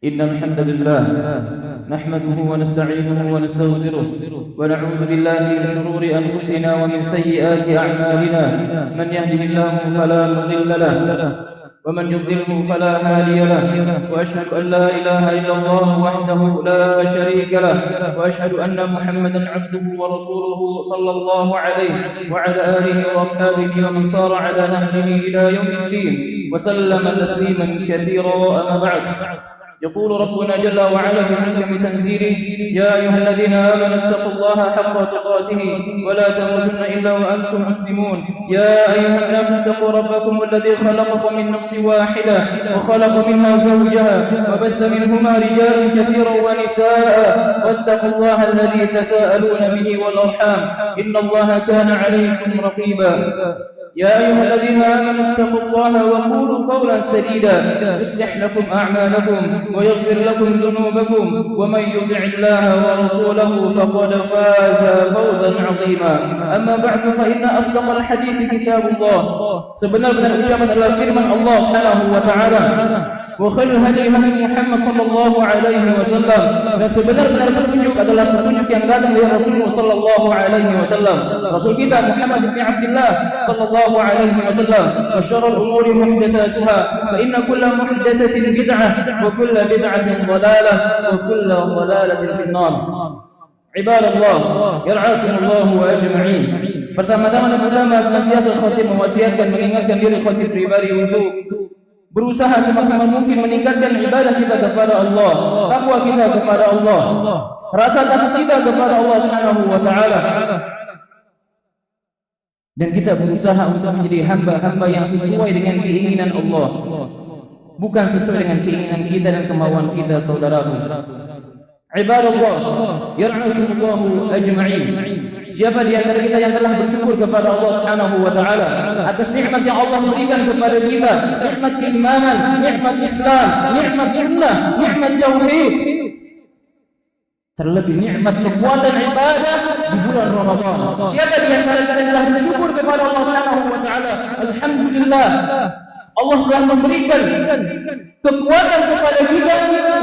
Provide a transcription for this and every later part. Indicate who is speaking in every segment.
Speaker 1: إن الحمد لله نحمده ونستعينه ونستغفره ونعوذ بالله من شرور أنفسنا ومن سيئات أعمالنا. من يهده الله فلا مضل له ومن يضلله فلا هادي له، وأشهد أن لا إله إلا الله وحده لا شريك له، وأشهد أن محمدا عبده ورسوله صلى الله عليه وعلى آله وأصحابه ومن صار على نهجه إلى يوم الدين وسلم تسليما كثيرا. أما بعد، يقول ربنا جل وعلا في محكم تنزيله: يا أيها الذين آمنوا اتقوا الله حق تقاته ولا تموتن إلا وأنتم مسلمون. يا أيها الناس اتقوا ربكم الذي خلقكم من نفس واحدة وخلق منها زوجها وبث منهما رجالا كثيرا ونساء، واتقوا الله الذي تساءلون به والأرحام إن الله كان عليكم رقيبا. يا أيها الذين آمنوا اتقوا الله وقولوا قولا سديدا يصلح لكم أعمالكم ويغفر لكم ذنوبكم، ومن يطع الله ورسوله فقد فاز فوزا عظيما. أما بعد، فإن أصدق الحديث كتاب الله. Sebenar-benar ucapan adalah firman Allah Subhanahu wa taala. Wa khairul hadi Muhammad sallallahu alaihi wasallam. Dan sebenar-benar petunjuk adalah petunjuk yang datang dari Rasulullah sallallahu alaihi wasallam. Rasul kita Muhammad bin Abdullah sallallahu alaihi wasallam. Wa syarrul umuri muhdatsatuha, fa inna kulla muhdatsatin bid'ah wa kulla bid'atin dhalalah wa kulla dhalalatin fin nar. Ibadallah, yar'akumullah wa ajma'in. Pertama-tama senantiasa khatib mewasiatkan, mengingatkan diri khatib pribadi untuk berusaha semaksimal mungkin meningkatkan ibadah kita kepada Allah, takwa kita kepada Allah, rasa takut kita kepada Allah Subhanahu wa taala. Dan kita berusaha untuk menjadi hamba-hamba yang sesuai dengan keinginan Allah, bukan sesuai dengan keinginan kita dan kemauan kita, saudaraku. Ibadallah, yar'akumullahu ajma'in. Siapa di antara kita yang telah bersyukur kepada Allah Subhanahu wa taala atas nikmat yang Allah berikan kepada kita, nikmat keimanan, nikmat Islam, nikmat sunnah, nikmat tauhid, terlebih nikmat kekuatan ibadah di bulan Ramadan. Siapa di antara kita yang telah bersyukur kepada Allah Subhanahu wa taala? Alhamdulillah, Allah telah memberikan kekuatan kepada kita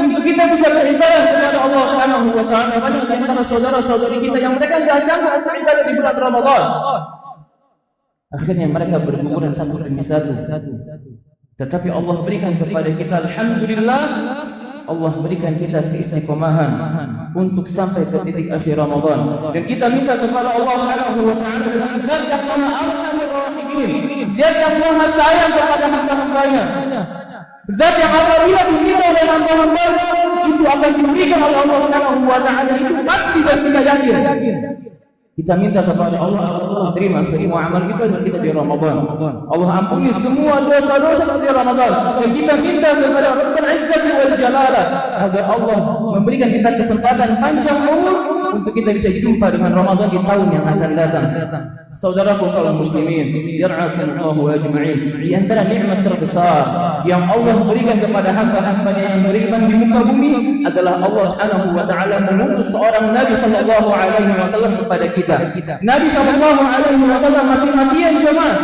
Speaker 1: untuk kita bisa beribadah kepada Allah Subhanahu wa taala. Banyak di antara saudara-saudari kita yang mereka enggak sanggup beribadah di bulan Ramadan. Akhirnya mereka berguguran satu demi satu. Tetapi Allah berikan kepada kita, alhamdulillah, Allah berikan kita keistiqomahan untuk sampai ke titik akhir Ramadan. Dan kita minta kepada Allah Subhanahu wa taala dengan zat yang Maha Arhamur Rahimin, zat yang Maha sayang kepada hamba-hambanya, zat yang apabila diminta oleh hamba-hambanya itu akan diberikan oleh Allah Subhanahu wa taala, itu pasti dan kita yakin. Kita minta kepada Allah, Allah terima semua amal kita dan kita di Ramadan. Allah ampuni semua dosa-dosa di Ramadan. Dan kita minta kepada Rabbul Izzati wal Jalalah agar Allah memberikan kita kesempatan panjang umur untuk kita bisa jumpa dengan Ramadan di tahun yang akan datang. Saudaraku kaum muslimin, yar'akumullahu ajma'in. Di antara nikmat terbesar yang Allah berikan kepada hamba-hambanya yang beriman di muka bumi adalah Allah Subhanahu wa taala mengutus seorang Nabi sallallahu alaihi wasallam kepada kita. Nabi sallallahu alaihi wasallam mati-matian jemaah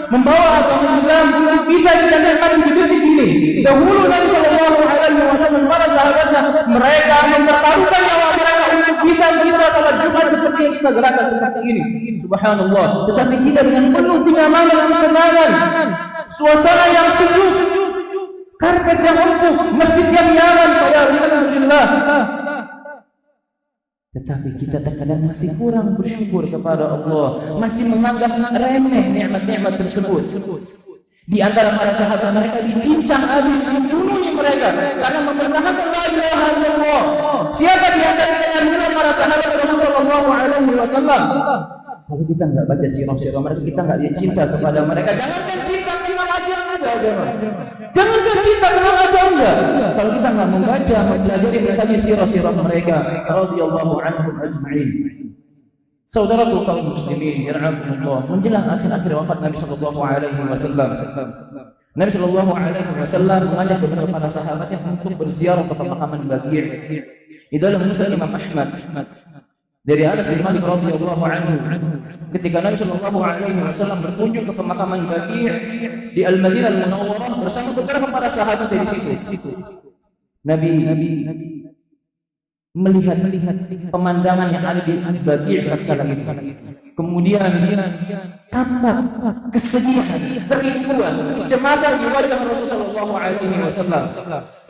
Speaker 1: membawa agama Islam bisa kita nikmati di detik ini. Dahulu Nabi sallallahu alaihi wasallam para sahabatnya mereka mempertaruhkan nyawa mereka untuk bisa salat Jumat seperti yang kita gerakan seperti ini. Subhanallah. Tetapi kita dengan penuh kenyamanan dan ketenangan, suasana yang sejuk, karpet yang empuk, masjid yang nyaman, alhamdulillah. Tetapi kita terkadang masih kurang bersyukur kepada Allah, masih menganggap remeh nikmat-nikmat tersebut. Di antara para sahabat mereka dicincang habis, dibunuh mereka karena mempertahankan la ilaha illallah. Siapa di antara kita para sahabat Rasulullah sallallahu alaihi wasallam? Kalau kita enggak baca sirah-sirah mereka, kita enggak cinta kepada mereka. Jangankan cinta, kenal aja enggak. Jangankan cinta, kenal aja enggak. Kalau kita enggak membaca, mempelajari, mengkaji sirah-sirah mereka radhiyallahu anhum ajma'in. Saudaraku kaum muslimin, yarhamukumullah, menjelang akhir-akhir wafat Nabi sallallahu alaihi wasallam, Nabi sallallahu alaihi wasallam mengajak beberapa para sahabatnya untuk berziarah ke pemakaman Baqi'. Itu adalah menurut Imam Ahmad dari Anas bin Malik radhiyallahu anhu, ketika Nabi sallallahu alaihi wasallam berkunjung ke pemakaman Baqi' di Al-Madinah Al-Munawwarah bersama beberapa para sahabat dari situ. Nabi melihat pemandangan yang ada di Baqi' tatkala itu. Kemudian tampak kesedihan, kerinduan, kecemasan di wajah Rasulullah SAW.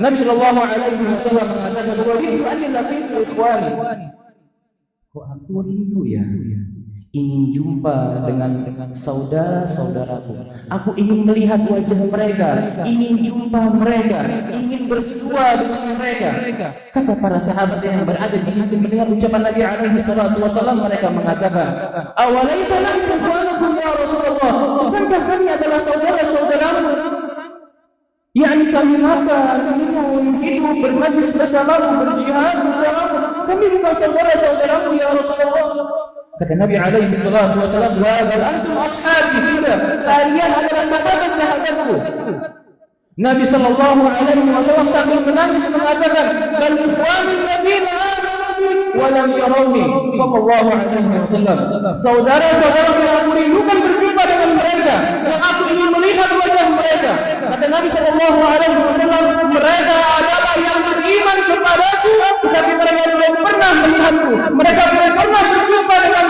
Speaker 1: Nabi Shallallahu Alaihi Wasallam mengatakan, "Waditu anni laqitu ikhwani." Kok aku rindu ya, ingin jumpa dengan saudara-saudaraku. Aku ingin melihat wajah mereka, ingin jumpa mereka, ingin bersua dengan mereka. Kata para sahabat yang berada di situ mendengar ucapan Nabi alaihi salatu wasallam, mereka mengatakan, "Awalaysa nahnu ikhwanukum ya Rasulullah? Bukankah kami adalah saudara-saudaramu? Yani kami makan, minum, hidup, bermajlis bersamamu, berjihad bersamamu. Kami bukan saudara-saudaramu ya Rasulullah." Kata Nabi alaihi salatu wasallam, "La bal antum ashabi." Kalian adalah sahabat-sahabatku. Nabi sallallahu alaihi wasallam sambil menangis mengatakan, "Bal ikhwanul ladzina amanu bi wa lam yarawni." Sallallahu alaihi wasallam. Saudara-saudara yang aku rindukan berjumpa dengan mereka, yang aku ingin melihat wajah mereka. Kata Nabi sallallahu alaihi wasallam, mereka adalah yang beriman kepadaku, tetapi mereka belum pernah melihatku. Mereka belum pernah berjumpa denganku.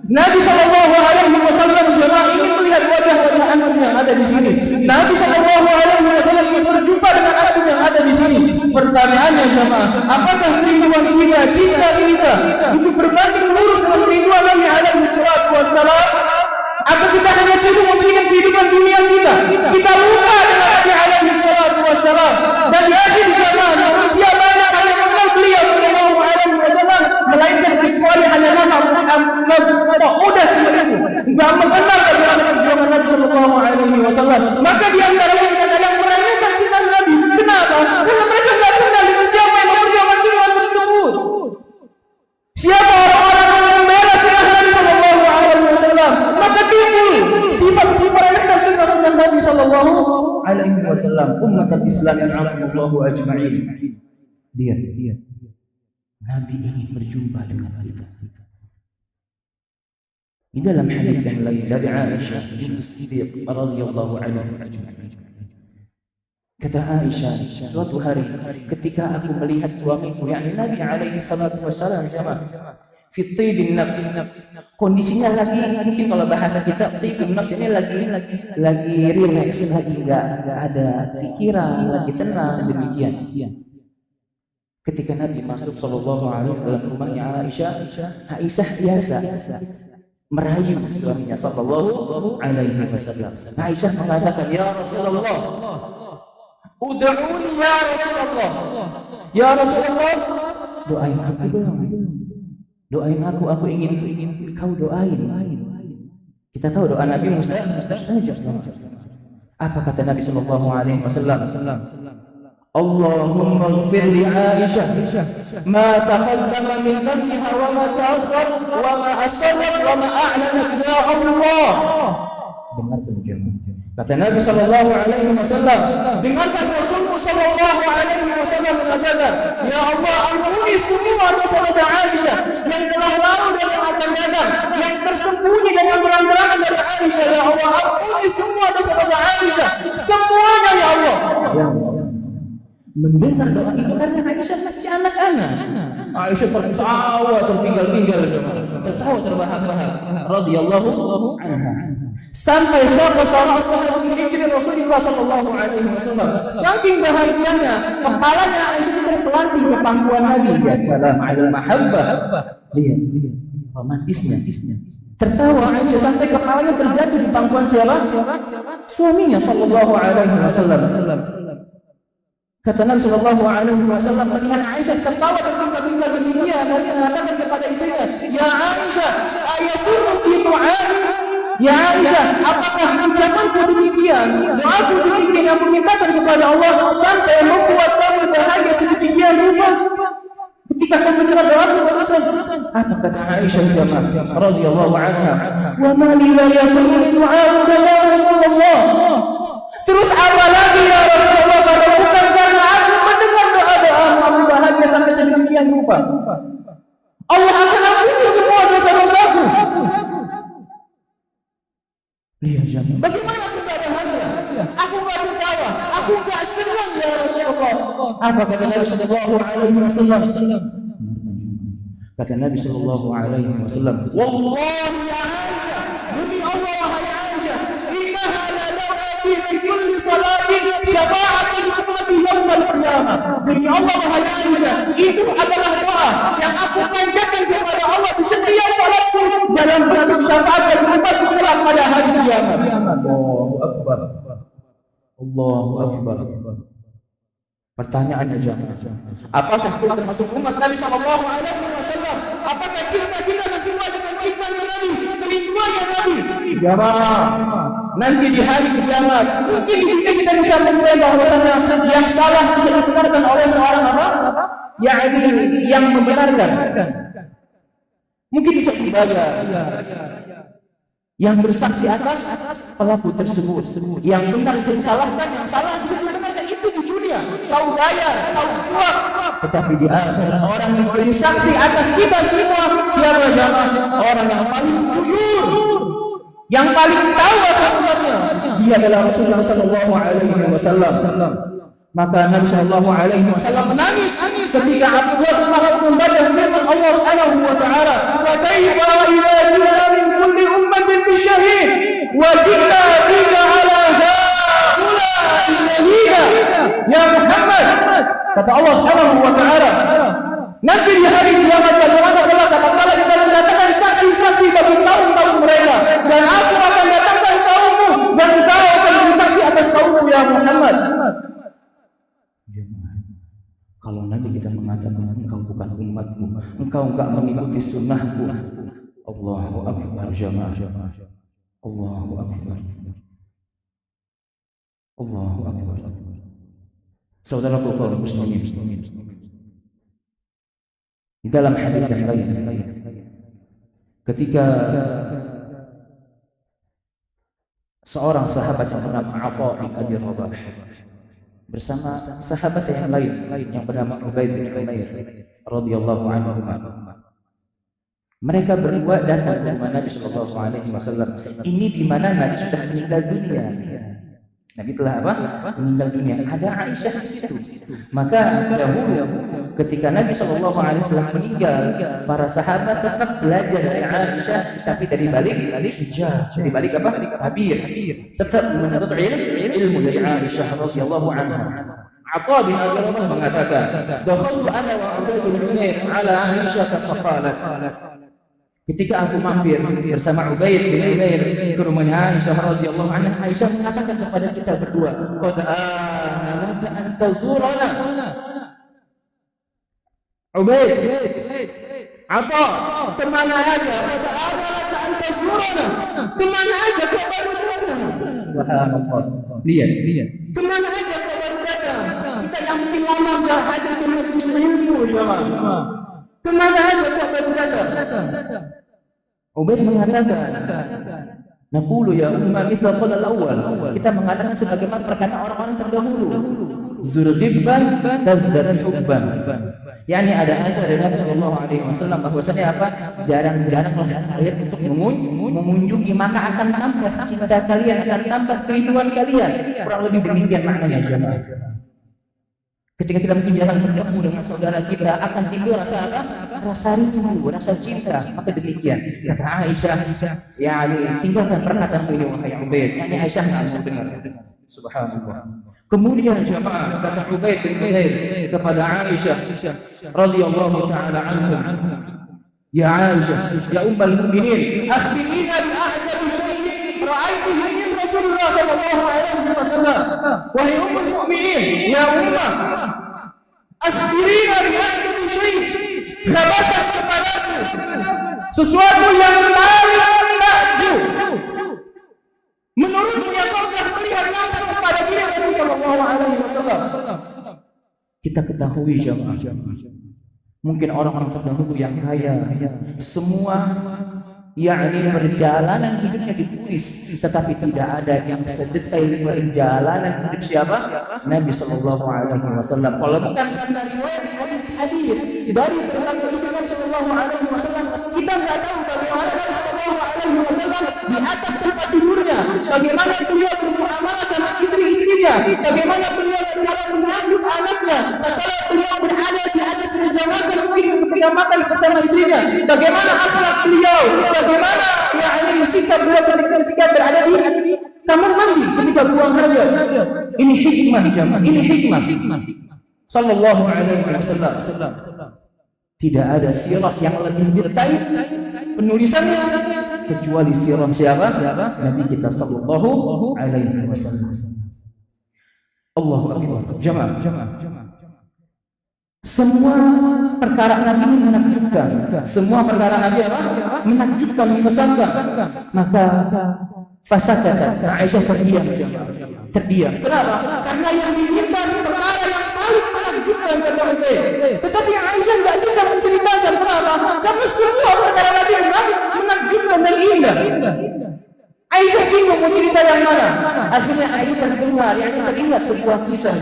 Speaker 1: Nabi sallallahu alaihi wasallam ingin melihat wajah-wajah antum yang ada di sini. Nabi sallallahu alaihi wasallam ingin berjumpa dengan antum yang ada di sini. Pertanyaannya jemaah, apakah kerinduan kita, cinta kita untuk berbanding lurus dengan kerinduan Nabi alaihi wasallam? Atau kita hanya sibuk memikirkan kehidupan dunia kita? Kita lupa dengan Nabi alaihi wasallam. Dan di akhir zaman manusia banyak yang mengenal beliau sallallahu alaihi wasallam, melainkan kecuali hanya nama udah cuma itu, nggak mengenal bagaimana perjuangan Nabi sallallahu alaihi wasallam. Maka di antara mereka yang meremehkan sifat Nabi. Kenapa? Karena mereka nggak kenal dengan siapa yang memperjuangkan sifat tersebut. Siapa orang-orang yang membela sifat Nabi sallallahu alaihi wasallam, maka timbul sifat-sifat yang sifat Nabi sallallahu alaihi wasallam. Umatul Islam yang rahimahullahu ajma'in. Dia Nabi ingin berjumpa dengan kita. Di dalam hadis yang lain dari Aisyah binti Siddiq radhiyallahu anha, kata Aisyah, suatu hari ketika aku melihat suamiku, yakni Nabi alaihi salatu wasallam, fi tibin nafs, kondisinya lagi, mungkin kalau bahasa kita tibin nafs ini lagi relax, lagi enggak ada pikiran, lagi tenang, demikian. Ketika Nabi masuk sallallahu alaihi wasallam dalam rumahnya Aisyah biasa merayu suaminya sallallahu alaihi wasallam. Aisyah mengatakan, "Ya Rasulullah, ud'uni ya Rasulullah. Ya Rasulullah, doain aku dong. Doain aku ingin kau doain." Kita tahu doa Nabi mustajab. Apa kata Nabi sallallahu alaihi wasallam? Allahumma ighfir li Aisyah ma taqaddama min dhanbiha wa ma ta'akhkhar wa ma asarrat wa ma a'lanat, ya Allah. Dengarkan jemaah. Kata Nabi sallallahu alaihi wasallam, dengarkan Rasulullah sallallahu alaihi wasallam mengatakan, "Ya Allah, ampuni semua dosa-dosa Aisyah yang telah lalu dan yang akan datang, yang tersembunyi dan yang terang-terangan dari Aisyah. Ya Allah, ampuni semua dosa-dosa Aisyah, semuanya ya Allah." Mendengar doa itu karena Aisyah masih anak-anak. Aisyah tertawa terpinggal-pinggal, tertawa terbahak-bahak radhiyallahu anha. Sampai sahabat hijri Rasulullah sallallahu alaihi wasallam saking bahagianya, kepalanya Aisyah terpelanting ke pangkuan Nabi. Ya salam ala mahabbah. Lihat romantisnya. Tertawa Aisyah sampai kepalanya terjatuh di pangkuan siapa? Suaminya sallallahu alaihi wasallam. Kata Nabi sallallahu alaihi wasallam, melihat Aisyah tertawa terpinggal-pinggal demikian, Nabi mengatakan kepada istrinya, "Ya Aisyah, ayasurru fi du'ai?" Ya Aisyah, apakah ucapanku demikian, doaku demikian yang memintakan kepada Allah sampai membuat kamu bahagia sedemikian rupa? Ketika kamu mendengar doaku barusan, apa kata Aisyah jamaah radhiyallahu anha? "Wa ma li la yasurru du'a'uka ya Rasulullah." Terus apa lagi ya Rasulullah, kalau bukan karena aku mendengar doa-doamu aku bahagia sampai sedemikian rupa. Allah akan ampuni semua dosa-dosaku. Lihat jemaah, bagaimana aku gak bahagia? Aku gak tertawa, aku gak senang ya Rasulullah Apa kata Nabi sallallahu alaihi wasallam? Kata Nabi sallallahu alaihi wasallam, "Wallahi ya Aisyah, demi Allah wahai Aisyah, innaha la lawati fi kulli salatin syafa'atul ummati yaumil qiyamah." Demi Allah wahai Aisyah, itu adalah doa yang aku panjatkan kepada Allah di setiap salatku dalam bentuk syafaat bagi umatku kelak pada hari kiamat. Allahu akbar. Allahu akbar. Pertanyaannya jemaah, apakah kita termasuk umat Nabi sallallahu alaihi wasallam? Apakah cinta kita sesuai dengan cinta Nabi, kerinduannya Nabi? Jemaah, nanti di hari kiamat mungkin di dunia kita bisa mencari bahwasanya yang salah bisa dibenarkan oleh seorang apa? Yang membenarkan. Mungkin bisa dibaca yang bersaksi atas pelaku tersebut, yang benar bisa disalahkan, yang salah bisa dibenarkan, itu di dunia. Kau bayar, kau suap, tetapi di akhirat orang yang bersaksi atas kita semua siapa jemaah? Orang yang paling jujur, yang paling tahu apa-apanya, dia adalah Rasulullah sallallahu alaihi wasallam. Maka Nabi sallallahu alaihi wasallam menangis ketika Abdullah bin Mas'ud membaca firman Allah Subhanahu wa taala, "Fa kaifa idza ji'na min kulli ummatin bi syahid wa ji'na bika 'ala haula'i shahida." Ya Muhammad, kata Allah Subhanahu wa taala, nanti di hari kiamat bagaimana Allah taala kita mendatangkan saksi-saksi bagi kaum mereka, dan aku akan datangkan kaummu dan engkau akan bersaksi atas kaummu ya Muhammad. Kalau Nabi kita mengatakan engkau bukan umatku, engkau enggak mengikuti sunnahku, Allahu akbar jamaah. Allahu akbar. Allahu akbar. Saudaraku kaum muslimin, di dalam hadis yang lain, ketika seorang sahabat yang bernama Atha bin Abi Rabah bersama sahabat yang lain yang bernama Ubaid bin Umair radhiyallahu anhu, mereka berdua datang ke Nabi sallallahu alaihi wasallam. Ini di mana Nabi sudah meninggal dunia. Nabi telah apa? Meninggal dunia. Ada Aisyah di situ. Maka dahulu ketika Nabi sallallahu alaihi wasallam meninggal, para sahabat tetap belajar dari Aisyah, tapi dari balik hijab, dari balik apa? Tabir. Tetap menuntut ilmu dari Aisyah radhiyallahu anha. Atha bin Abi Rabah mengatakan, "Dakhaltu ana wa Ubaid bin Umair ala Aisyah faqalat." Ketika aku mampir bersama Ubaid bin Umair ke rumahnya Aisyah radhiyallahu anha, Aisyah mengatakan kepada kita berdua, "Qad ana laka an tazurana." Ubaid, Atha, kemana aja? Qad ana laka an tazurana. Kemana aja kau baru datang? Subhanallah. Lihat. Kemana aja kau baru datang? Kita yang mungkin lama enggak hadir ke majlis ilmu, jemaah. Kemana aja kau baru datang? Ubaid mengatakan, "Naqulu ya umma mithla qala al-awwal." Kita mengatakan sebagaimana perkataan orang-orang terdahulu. Zurghibban tazdad hubban. Yani ada ayat dari Nabi sallallahu alaihi wasallam bahwasanya apa? Jarang-jarang kalian untuk mengunjungi, maka akan tambah cinta kalian, akan tambah kerinduan kalian. Kurang lebih demikian maknanya jemaah. Ketika kita mungkin jarang bertemu dengan saudara kita, akan timbul rasa apa? Rasa rindu, rasa cinta. Maka demikian kata Aisyah, yakni tinggalkan perkataan beliau wahai Ubaid. Yani Aisyah enggak bisa dengar. Subhanallah. Kemudian jemaah kata Ubaid bin Umair kepada Aisyah radhiyallahu taala anha, "Ya Aisyah, ya ummul mukminin, akhbirina bi a'jabi shay'in ra'aytuhu min Rasulullah sallallahu alaihi wasallam." Wahai ummul mukminin, ya ummah, akhbirina bi a'jabi shay'in, khabarkan kepadaku sesuatu yang paling takjub menurutmu yang kau telah melihat langsung pada diri Rasulullah sallallahu alaihi wasallam. Kita ketahui jemaah, mungkin orang-orang terdahulu yang kaya semua yakni perjalanan hidupnya ditulis, tetapi tidak ada yang sedetail perjalanan hidup siapa? Nabi sallallahu alaihi wasallam. Kalau bukan karena riwayat hadis dari berbagai istri Nabi sallallahu alaihi wasallam, kita enggak tahu bagaimana Nabi sallallahu alaihi wasallam di atas tempat tidurnya, bagaimana beliau bermuamalah sama istri-istri
Speaker 2: istrinya, bagaimana beliau cara menyambut anaknya, tatkala beliau berada di atas meja makan mungkin ketika makan bersama istrinya, bagaimana akhlak beliau, bagaimana sikap beliau ketika berada di kamar mandi ketika buang hajat. Ini hikmah jamaah, ini hikmah. Sallallahu alaihi wasallam. Tidak ada sirah yang lebih detail penulisannya kecuali sirah siapa? Nabi kita sallallahu alaihi wasallam. Allahu akbar. Jamaah. Semua perkara Nabi menakjubkan. Semua perkara Nabi apa? Menakjubkan, mengesankan. Maka fasakata Aisyah terdiam. Kenapa? Karena yang diminta perkara yang paling menakjubkan kata Nabi. Tetapi Aisyah tidak bisa menceritakan. Kenapa? Karena semua perkara Nabi menakjubkan dan indah. Aisyah bingung mau cerita yang mana. Akhirnya Aisyah terdengar, teringat sebuah kisah.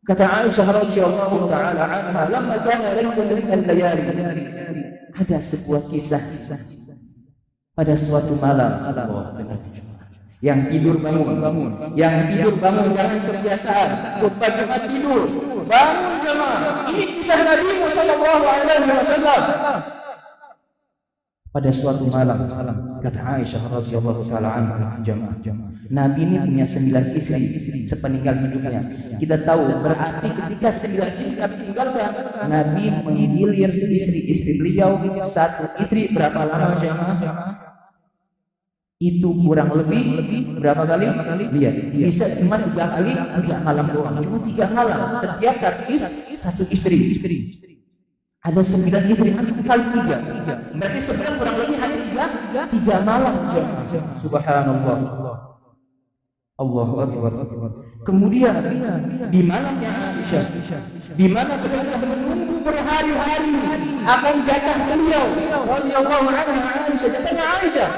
Speaker 2: Kata Aisyah radhiyallahu taala anha, "Lamma kana laylan min al-layali." Ada sebuah kisah pada suatu malam yang tidur bangun, jangan kebiasaan. Khutbah Jumat tidur, bangun jemaah. Ini kisah Nabi sallallahu alaihi wasallam. Pada suatu malam, kata Aisyah radhiyallahu taala anha, jemaah, Nabi ini punya 9 istri sepeninggal hidupnya. Kita tahu berarti ketika 9 istri Nabi tinggalkan, Nabi menggilir istri beliau satu istri berapa lama jemaah? Itu kurang lebih berapa kali? Lihat, bisa cuma 3 kali, 3 malam doang. Cuma 3 malam. Setiap satu istri. Ada 9 istri, kali 3. Berarti sebenarnya kurang lebih hanya 3 malam. Subhanallah. Allahu akbar. Kemudian di malamnya Aisyah, di mana beliau menunggu berhari-hari akan jatah beliau radhiyallahu anha. Aisyah, jatahnya Aisyah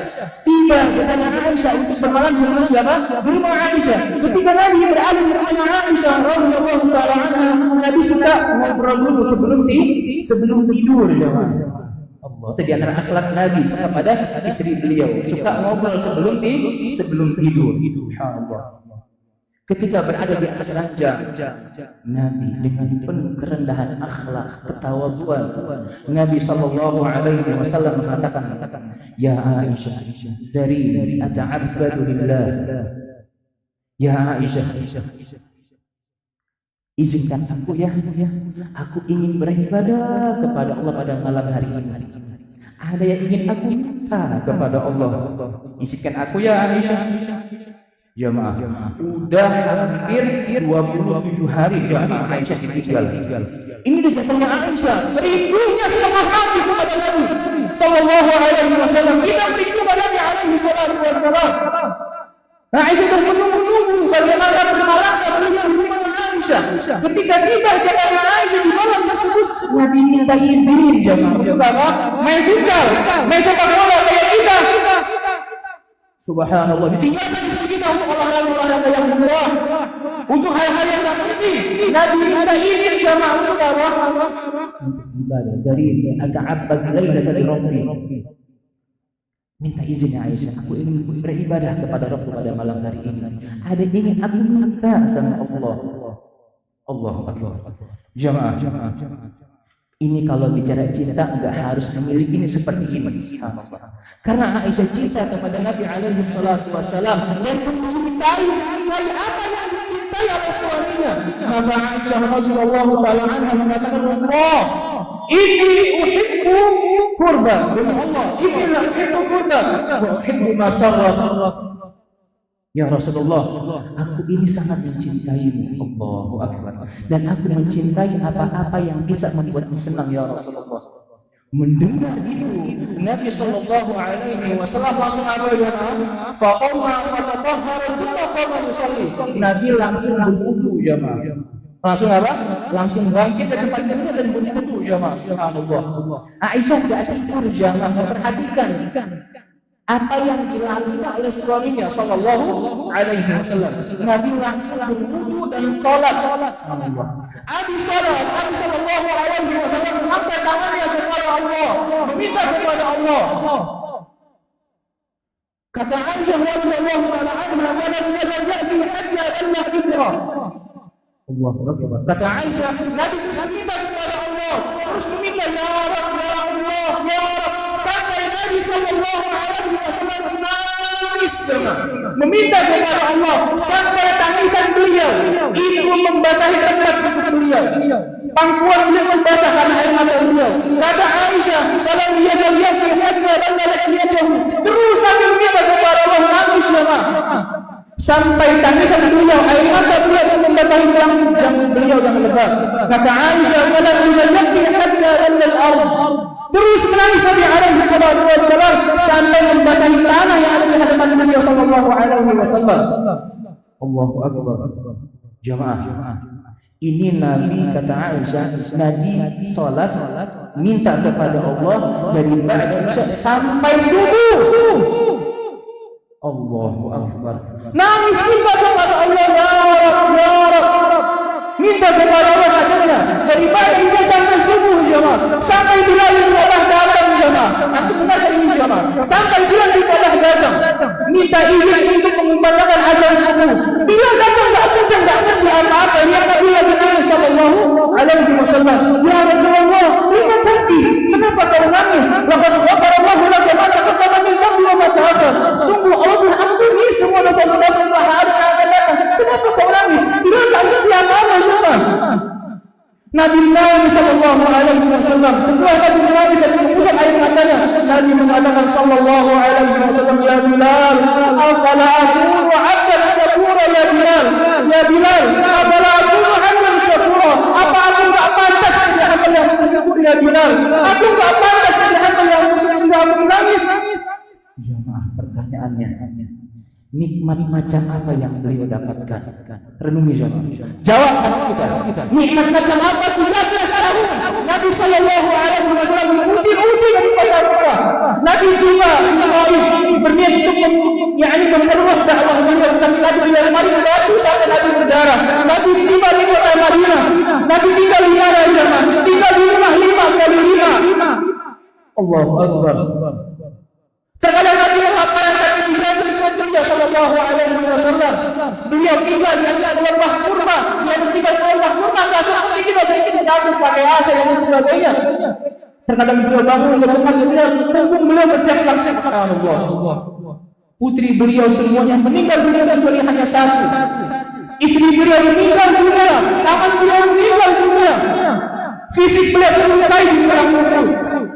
Speaker 2: tiba, jatahnya Aisyah untuk semalam di rumah siapa? Di rumah Aisyah. Ketika Nabi berada di rumahnya Aisyah radhiyallahu taala anha, Nabi suka ngobrol dulu sebelum tidur. Allah, itu di antara akhlak Nabi kepada istri beliau, suka ngobrol sebelum tidur. Subhanallah. Ketika berada di atas ranjang, Nabi dengan penuh kerendahan akhlak, ketawaduan, Nabi sallallahu alaihi wasallam mengatakan, "Ya Aisyah, dari ata'abbadu lillah." Ya Aisyah, izinkan aku ya, aku ingin beribadah kepada Allah pada malam hari ini. Ada yang ingin aku minta kepada Allah. Izinkan aku ya Aisyah. Jamaah, udah hampir 27 hari jamaah Aisyah ditinggal. Ini jatuhnya Aisyah, rindunya setengah hati kepada Nabi sallallahu alaihi wasallam. Kita berindu pada Nabi alaihi wasallam. Aisyah menunggu bagaimana bermalamnya beliau di rumah Aisyah. Ketika tiba jatahnya Aisyah di malam tersebut, Nabi minta izin jamaah untuk apa? Main futsal, main sepak bola kayak kita. Subhanallah, ditinggalkan istri kita untuk olahraga yang murah, untuk hal-hal yang tak penting. Nabi minta izin jamaah untuk apa? Untuk ibadah. Dari ata'abbad lailatan li rabbi. Minta izin ya Aisyah, aku ingin beribadah kepada Rabb pada malam hari ini. Ada ingin aku minta sama Allah. Allahu akbar. Jamaah. Ini kalau bicara cinta enggak harus memiliki ini seperti ini. Karena Aisyah cinta kepada Nabi alaihi salatu wasalam dan mencintai apa yang dicintai oleh suaminya. Maka Aisyah radhiyallahu taala anha mengatakan, "Allah, inni uhibbu qurba." Demi Allah, inni la uhibbu qurba wa uhibbu ma sarra. Ya Rasulullah, aku ini sangat mencintaimu. Allahu akbar. Dan aku mencintai apa-apa yang bisa membuatmu senang ya Rasulullah. Mendengar itu, Nabi sallallahu alaihi wasallam langsung apa ya? Faqama fatatahhara thumma qama yusalli. Nabi langsung berwudu jemaah. Langsung apa? Langsung bangkit dari tempat tidur dan berwudu jemaah. Subhanallah. Aisyah tidak tidur jemaah, memperhatikan apa yang dilakukan oleh suaminya sallallahu alaihi wasallam. Nabi langsung berwudu dan salat. Abi sallallahu alaihi wasallam mengangkat tangannya kepada Allah, meminta kepada Allah. Kata Aisyah radhiyallahu taala anha, "Falam yazal ya'ti hatta alla Hijra." Allahu Akbar. Kata Aisyah, Nabi terus minta kepada Allah, terus meminta, ya Rabb, ya Allah, ya Rabb, sampai Nabi sallallahu alaihi wasallam menangis, meminta kepada Allah sampai tangisan beliau itu membasahi tempat beliau. Pangkuan beliau membasah karena air mata beliau. Kata Aisyah, "Falam yazal ya'ti hatta alla Hijra." Terus Nabi meminta kepada Allah, nangis jemaah. Sampai tangisan beliau, air mata beliau yang membasahi beliau yang lebat. Kata Aisyah, "Falam yazal ya'ti hatta alla al-ard." Terus menangis Nabi alaihi salatu wassalam sampai membasahi tanah yang ada di hadapan beliau sallallahu alaihi wasallam. Allahu Akbar. Jemaah, ini Nabi, kata Aisyah, Nabi salat minta kepada Allah dari ba'da isya sampai subuh. Allahu Akbar. Nangis minta kepada Allah, ya Rabb, ya Rabb. Minta kepada Allah katanya dari ba'da isya sampai subuh jemaah. Sampai Bilal ibadah datang jemaah. Aku benar ini jemaah. Sampai Bilal ibadah datang. Minta izin untuk mengumandangkan azan subuh. Bilal datang enggak ngerti apa-apa. Lihat Nabi lagi nangis sallallahu alaihi wasallam. Ya Rasulullah, lima tadi. Kenapa kau nangis? Laqad ghafara Allahu laka ma taqaddama min dhanbi wa ma ta'akhkhar. Sungguh Allah mengampuni semua dosa-dosa yang akan datang. Kenapa kau nangis? Bilal enggak ngerti apa-apa jemaah. Nabi sallallahu alaihi wasallam setelah Nabi menangis dan menghembuskan air matanya, Nabi mengatakan sallallahu alaihi wasallam, "Ya Bilal, afala akunu 'abdan syakura ya Bilal? Ya Bilal, afala akunu 'abdan syakura? Apa aku enggak pantas menjadi hamba yang bersyukur ya Bilal? Aku enggak pantas menjadi hamba yang bersyukur hingga aku menangis?" Jemaah, pertanyaannya, nikmat macam apa yang beliau dapatkan? Renungi jemaah. Jawab kita. Nikmat macam apa? 13 tahun Nabi sallallahu alaihi wasallam diusir dari kota Mekah. Nabi tiba di Taif berniat untuk memperluas dakwah beliau, tapi Nabi dilempari batu sampai Nabi berdarah. Nabi tiba di kota Madinah. Nabi tinggal di mana jemaah? Tinggal di rumah 5x5. Allahu Akbar. Terkadang Nabi melakukan satu kisah beliau sallallahu alaihi wasallam. Beliau tinggal di atas lembah kurma, di atas lembah kurma, enggak sempat di situ sedikit satu pakai AC dan sebagainya. Terkadang beliau bangun ke tempat punggung beliau bercakap-cakap, Allah. Putri beliau semuanya meninggal dunia kecuali hanya satu. Istri beliau meninggal dunia, tangan beliau meninggal dunia. Fisik beliau selesai di dalam kubur.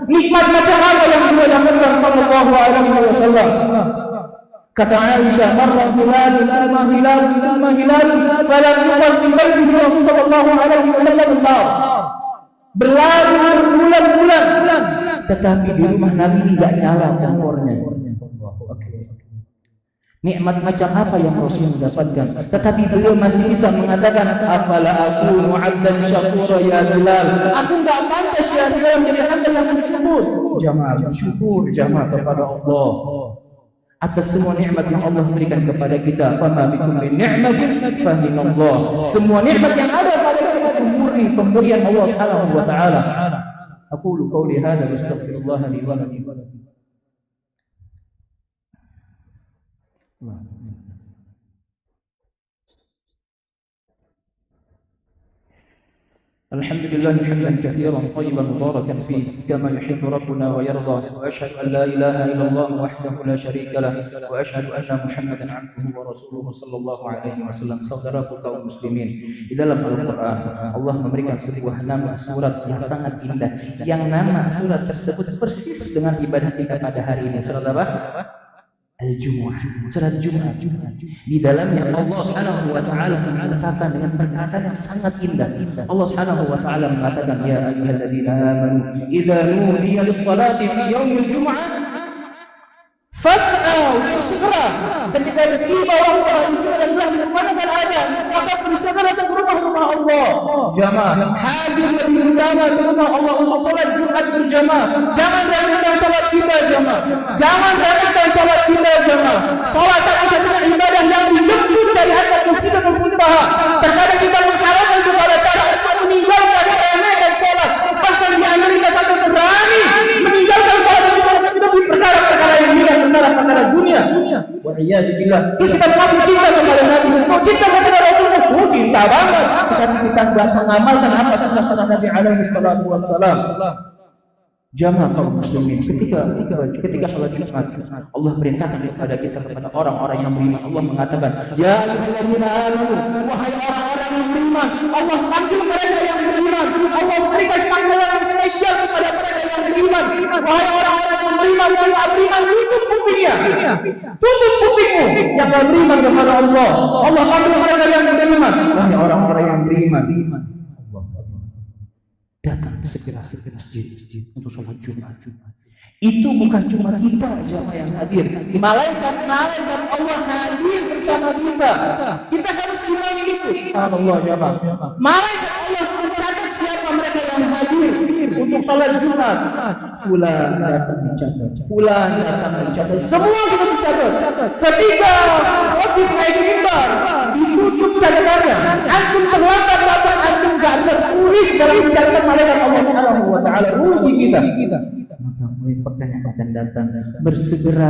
Speaker 2: Nikmat macam apa yang beliau dapatkan sallallahu alaihi wasallam? Kata Aisyah, "Marra hilal, thumma hilal, falam yuqal fi baiti Rasul sallallahu alaihi wasallam sar." Berlalu bulan-bulan, tetapi di rumah Nabi enggak nyala kompornya. Nikmat macam apa yang Rasul dapatkan? Tetapi beliau masih bisa mengatakan, "Afala akunu 'abdan syakura ya Bilal." Aku enggak pantas ya Bilal menjadi hamba yang bersyukur. Jamaah, bersyukur jamaah kepada Allah atas semua nikmat yang Allah berikan kepada kita. Fama bikum min ni'matin fa min Allah. Semua nikmat yang ada pada kita murni pemberian Allah Subhanahu wa taala. Aqulu qawli hadza wa astaghfirullah li wa lakum. الحمد لله حمدا كثيرا طيبا مباركا فيه كما يحب ربنا ويرضى واشهد ان لا اله الا الله وحده لا شريك له واشهد ان محمدا عبده ورسوله صلى الله عليه wasallam. Saudaraku kaum muslimin, di dalam Al-Qur'an Allah memberikan sebuah nama surat yang sangat indah, yang nama surat tersebut persis dengan ibadah kita pada hari ini. Surat apa? Al-Jumu'ah, surat Jumat. Di dalamnya Allah Subhanahu wa taala mengatakan dengan perkataan yang sangat indah. Allah Subhanahu wa taala mengatakan, "Ya ayyuhalladzina amanu idza nudiya lis-salati fi yaumil jumu'ah fas'au segera." Ketika tiba waktu hari Jumat dan telah dikumandangkan azan, maka bersegera ke rumah Allah. Jamaah, hadir lebih utama ke rumah Allah untuk salat Jumat berjamaah. Jangan remehkan salat kita jamaah. Jangan remehkan salat kita jamaah. Salat adalah ibadah yang dijemput dari hati muslim dan muntaha. Terkadang kita mengharapkan segala cara untuk meninggalkan remehkan salat. Bahkan di Amerika sampai berani meninggalkan salat itu perkara-perkara yang tidak perkara dunia. Waliyadzubillah. Terus kita mengaku cinta kepada Nabi, cinta kepada Rasulullah, cinta banget. Tetapi kita nggak mengamalkan apa sunnah Nabi alaihi salatu wassalam. Jamaah kaum muslimin, ketika salat Jumat, Allah perintahkan kepada kita, kepada orang-orang yang beriman. Allah mengatakan, ya ayyuhalladzina amanu, wahai orang-orang yang beriman. Allah panggil mereka yang beriman. Allah berikan panggilan yang spesial kepada mereka yang beriman. Wahai orang-orang yang beriman, yang tak beriman, tutup kupingnya, tutup kupingmu. Yang tak beriman kepada Allah, Allah panggil mereka yang beriman. Wahai orang-orang yang beriman, datang segera masjid untuk sholat Jumat. Itu bukan cuma kita jamaah yang hadir, malaikat Allah hadir bersama kita. Kita harus imani itu. Allah jamaah. Malaikat Allah mencatat siapa mereka yang hadir untuk sholat Jumat. Fulan datang mencatat. Fulan datang mencatat. Semua kita mencatat. Ketika khotib naik mimbar, ditutup catatannya. Antum terlambat datang, antum gak tertulis dalam catatan malaikat Allah Subhanahu wa taala. Rugi kita. Maka mulai pekan yang akan datang bersegera.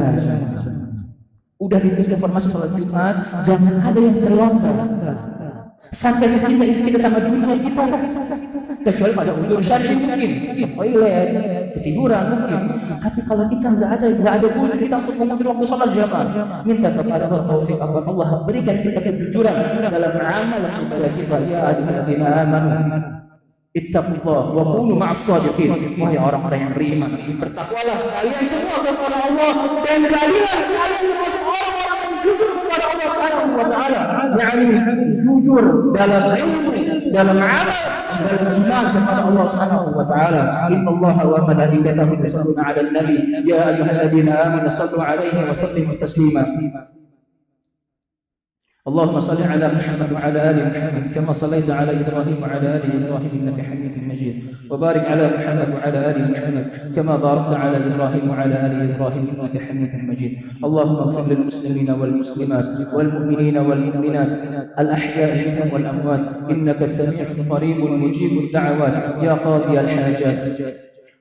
Speaker 2: Udah ditulis informasi sholat Jumat, jangan ada yang terlontar. Sampai kita sama dunia kita, kecuali pada udur syar'i mungkin, toilet, ketiduran mungkin. Tapi kalau kita nggak ada butuh kita untuk mengatur waktu sholat jamaah, minta kepada Allah taufik agar Allah berikan kita kejujuran dalam amal ibadah kita. Ya ayyuhalladzina amanu ittaqullah wa kunu ma'as shadiqin. Wahai orang-orang yang beriman, bertakwalah kalian semua kepada Allah dan jadilah kalian termasuk orang-orang yang jujur kepada Allah Subhanahu wa taala. Yani jujur dalam ilmu, dalam amal, dalam iman kepada Allah Subhanahu wa taala. Innallaha wa malaikatahu yusholluna 'alan nabi ya ayyuhalladzina amanu shallu 'alaihi wa sallimu taslima. اللهم صل على محمد وعلى ال محمد كما صليت على ابراهيم وعلى ال ابراهيم انك حميد مجيد وبارك على محمد وعلى ال محمد كما باركت على ابراهيم وعلى ال ابراهيم انك حميد مجيد. اللهم اغفر للمسلمين والمسلمات والمؤمنين والمؤمنات الاحياء منهم والاموات انك سميع قريب مجيب الدعوات يا قاضي الحاجات.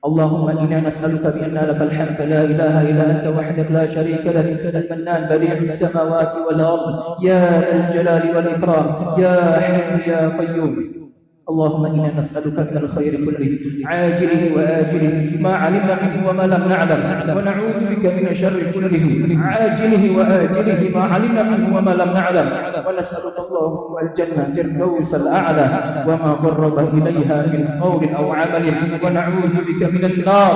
Speaker 2: اللهم إنا نسألك بأن لك الحمد لا إله إلا أنت وحدك لا شريك لك المنان بديع السماوات والأرض يا ذا الجلال والإكرام يا حي يا قيوم. اللهم إنا نسألك من الخير كله عاجله وآجله ما علمنا منه وما لم نعلم ونعوذ بك من الشر كله عاجله وآجله ما علمنا منه وما لم نعلم ونسألك اللهم الجنة الفردوس الأعلى وما قرب إليها من قول أو عمل ونعوذ بك من النار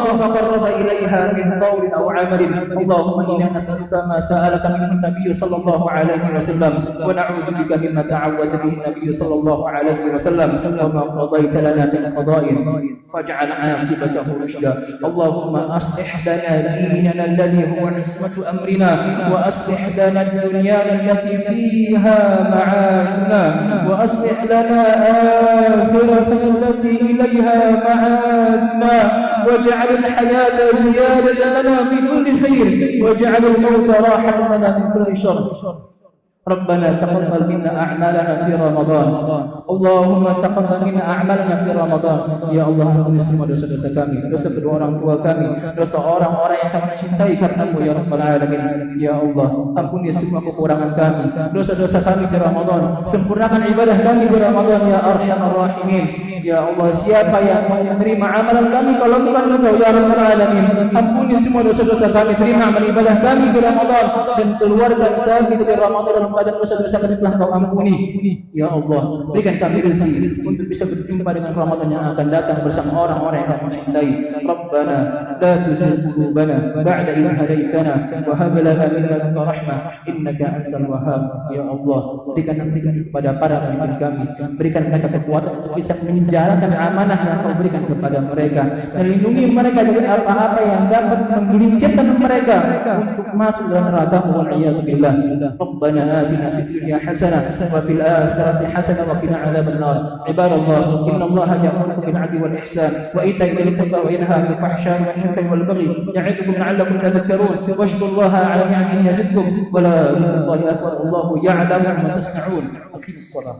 Speaker 2: وما قرب إليها من قول أو عمل. اللهم إنا نسألك ما سألك منه النبي صلى الله عليه وسلم ونعوذ بك مما تعوذ به النبي صلى الله عليه وسلم وما قضيت لنا من قضاء فاجعل عاقبته رشدا. اللهم أصلح لنا ديننا الذي هو عصمة أمرنا وأصلح لنا دنيانا التي فيها معاشنا وأصلح لنا آخرتنا التي إليها معادنا واجعل الحياة زيادة لنا في كل خير واجعل الموت راحة لنا من كل شر. ربنا تقبل منا أعمالنا في رمضان. اللهم تقبل منا أعمالنا في رمضان. Ya Allah, ampuni semua dosa-dosa kami, dosa kedua orang tua kami, dosa orang-orang yang kami cintai karena-Mu ya Rabbal Alamin. Ya Allah, ampuni semua kekurangan kami, dosa-dosa kami di Ramadan. Sempurnakan ibadah kami di Ramadan ya Arhamar Rahimin. Ya Allah, siapa yang mau menerima amalan kami kalau bukan Engkau ya Rabbal Alamin. Ampuni semua dosa-dosa kami, terima amal ibadah kami di Ramadan dan keluarkan kami dari Ramadan dan dosa-dosa kami telah Kau ampuni. Ya Allah, berikan kami rezeki untuk bisa berjumpa dengan Ramadan yang akan datang bersama orang-orang yang kami cintai. Rabbana la tuzigh qulubana ba'da idh hadaytana wa hab lana min ladunka rahmah innaka antal wahhab. Ya Allah, berikan kepada para pemimpin kami, berikan mereka kekuatan untuk bisa menjalankan amanah yang Kau berikan kepada mereka, dan lindungi mereka dari apa-apa yang dapat menggelincirkan mereka untuk masuk dalam neraka-Mu wal iyad billah. Rabbana آتنا في الدنيا حسنة وفي الآخرة حسنة وقنا عذاب النار. عباد الله، إن الله يأمركم بالعدل والإحسان وإيتاء ذي القربى وينهى عن الفحشاء والمنكر والبغي يعظكم لعلكم تذكرون. واشكروا الله على نعمه يزدكم ولا ذكر الله أكبر والله يعلم ما تصنعون. أقيموا الصلاة.